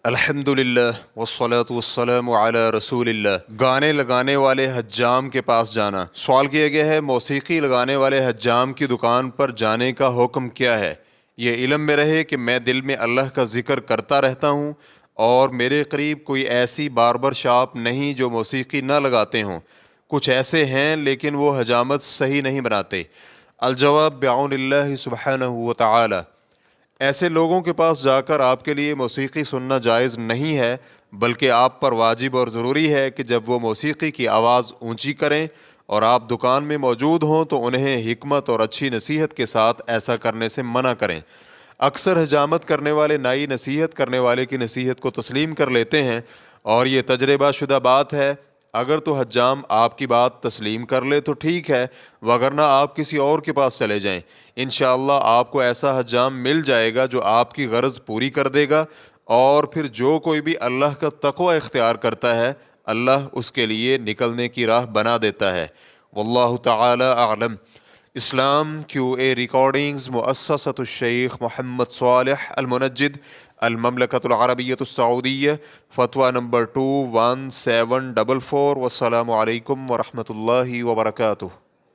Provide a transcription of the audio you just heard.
الحمد للہ والصلاة والسلام علی رسول اللہ۔ گانے لگانے والے حجام کے پاس جانا۔ سوال کیا گیا ہے، موسیقی لگانے والے حجام کی دکان پر جانے کا حکم کیا ہے؟ یہ علم میں رہے کہ میں دل میں اللہ کا ذکر کرتا رہتا ہوں اور میرے قریب کوئی ایسی باربر شاپ نہیں جو موسیقی نہ لگاتے ہوں۔ کچھ ایسے ہیں لیکن وہ حجامت صحیح نہیں بناتے۔ الجواب بعون اللہ سبحانہ وتعالی۔ ایسے لوگوں کے پاس جا کر آپ کے لیے موسیقی سننا جائز نہیں ہے، بلکہ آپ پر واجب اور ضروری ہے کہ جب وہ موسیقی کی آواز اونچی کریں اور آپ دکان میں موجود ہوں تو انہیں حکمت اور اچھی نصیحت کے ساتھ ایسا کرنے سے منع کریں۔ اکثر حجامت کرنے والے نائی نصیحت کرنے والے کی نصیحت کو تسلیم کر لیتے ہیں اور یہ تجربہ شدہ بات ہے۔ اگر تو حجام آپ کی بات تسلیم کر لے تو ٹھیک ہے، وگرنہ آپ کسی اور کے پاس چلے جائیں۔ انشاءاللہ آپ کو ایسا حجام مل جائے گا جو آپ کی غرض پوری کر دے گا، اور پھر جو کوئی بھی اللہ کا تقوی اختیار کرتا ہے اللہ اس کے لیے نکلنے کی راہ بنا دیتا ہے۔ واللہ تعالی اعلم۔ اسلام QA ریکارڈنگز، مؤسسۃ الشیخ محمد صالح المنجد، المملکۃ العربیۃ السعودیہ، فتویٰ نمبر 21744۔ والسلام علیکم ورحمۃ اللہ وبرکاتہ۔